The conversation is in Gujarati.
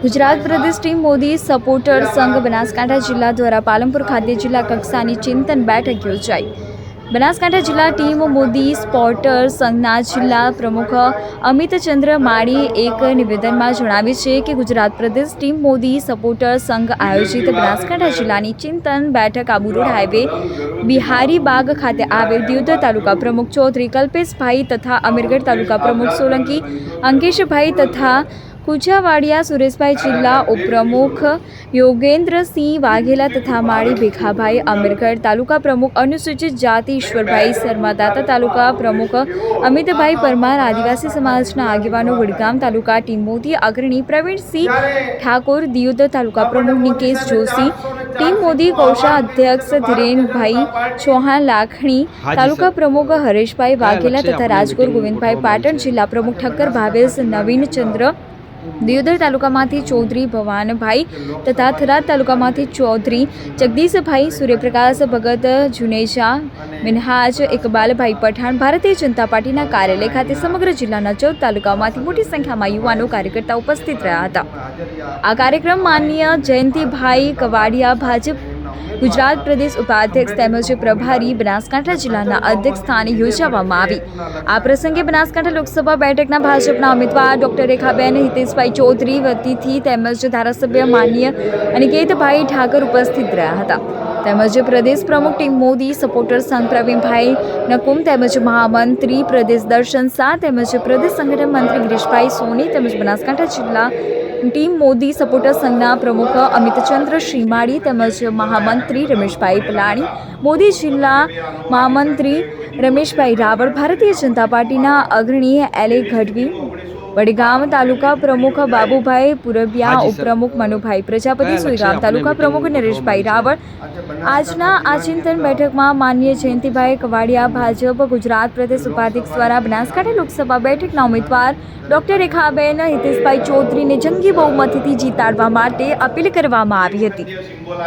ગુજરાત પ્રદેશ ટીમ મોદી સપોર્ટર સંઘ બનાસકાંઠા જિલ્લા દ્વારા પાલનપુર ખાતે જિલ્લા કક્ષાની ચિંતન બેઠક યોજાઈ। બનાસકાંઠા જિલ્લા ટીમ મોદી સપોર્ટર સંઘના જિલ્લા પ્રમુખ અમિતચંદ્ર માળીએ એક નિવેદનમાં જણાવ્યું છે કે ગુજરાત પ્રદેશ ટીમ મોદી સપોર્ટર સંઘ આયોજિત બનાસકાંઠા જિલ્લાની ચિંતન બેઠક આબુ રોડ હાઈવે બિહારીબાગ ખાતે આવેલ દિયોદર તાલુકા પ્રમુખ ચૌધરી કલ્પેશભાઈ તથા અમીરગઢ તાલુકા પ્રમુખ સોલંકી અંકેશભાઈ તથા કુચાવાડિયા સુરેશભાઈ, જિલ્લા ઉપપ્રમુખ યોગેન્દ્રસિંહ વાઘેલા તથા માળી ભેખાભાઈ, અમીરગઢ તાલુકા પ્રમુખ અનુસૂચિત જાતિ ઈશ્વરભાઈ શર્મા, દાતા તાલુકા પ્રમુખ અમિતભાઈ પરમાર, આદિવાસી સમાજના આગેવાનો, વડગામ તાલુકા ટીમ મોદી અગ્રણી પ્રવીણસિંહ ઠાકોર, દિયોદર તાલુકા પ્રમુખ નિકેશ જોશી, ટીમ મોદી કૌશા અધ્યક્ષ ધીરેનભાઈ ચૌહાણ, લાખણી તાલુકા પ્રમુખ હરેશભાઈ વાઘેલા તથા રાજકોટ ગોવિંદભાઈ, પાટણ જિલ્લા પ્રમુખ ઠક્કર ભાવેશ, નવીનચંદ્ર, દિયોદર તાલુકામાંથી ચૌધરી ભવાનભાઈ તથા થરાદ તાલુકામાંથી ચૌધરી જગદીશભાઈ, સૂર્યપ્રકાશ ભગત, જુનેજા મિનહાજ, ઇકબાલભાઈ પઠાણ, ભારતીય જનતા પાર્ટીના કાર્યાલય ખાતે સમગ્ર જિલ્લાના 14 તાલુકાઓમાંથી મોટી સંખ્યામાં યુવાનો કાર્યકર્તા ઉપસ્થિત રહ્યા હતા। આ કાર્યક્રમ માનનીય જયંતિભાઈ કવાડિયા, ભાજપ ગુજરાત પ્રદેશ ઉપાધ્યક્ષ તેમજ પ્રભારી બનાસકાંઠા જિલ્લાના અધ્યક્ષ સ્થાને યોજવામાં આવી। આ પ્રસંગે બનાસકાંઠા લોકસભા બેઠકના ભાજપના ઉમેદવાર ડોક્ટર રેખાબેન હિતેશભાઈ ચૌધરી વતીથી તેમજ ધારાસભ્ય માનનીય અનિકેતભાઈ ઠાકર ઉપસ્થિત રહ્યા હતા। તેમજ પ્રદેશ પ્રમુખ ટીમ મોદી સપોર્ટર સંઘ પ્રવીણભાઈ નકુમ તેમજ મહામંત્રી પ્રદેશ દર્શન શાહ તેમજ પ્રદેશ સંગઠન મંત્રી ગિરીશભાઈ સોની તેમજ બનાસકાંઠા જિલ્લા ટીમ મોદી સપોર્ટર સંઘના પ્રમુખ અમિતચંદ્ર શ્રીમાળી તેમજ મહામંત્રી રમેશભાઈ પલાણી, મોદી જિલ્લા મહામંત્રી રમેશભાઈ રાવળ, ભારતીય જનતા પાર્ટીના અગ્રણી એલ.એ. ગઢવી, વડગામ તાલુકા પ્રમુખ બાબુભાઈ પુરબિયા, ઉપપ્રમુખ મનુભાઈ પ્રજાપતિ, સુઈગામ તાલુકા પ્રમુખ નરેશભાઈ રાવળ। આજના આ ચિંતન બેઠકમાં માનનીય જયંતિભાઈ કવાડિયા, ભાજપ ગુજરાત પ્રદેશ ઉપાધ્યક્ષ દ્વારા બનાસકાંઠા લોકસભા બેઠકના ઉમેદવાર ડોક્ટર રેખાબેન હિતેશભાઈ ચૌધરીને જંગી બહુમતીથી જીતાડવા માટે અપીલ કરવામાં આવી હતી।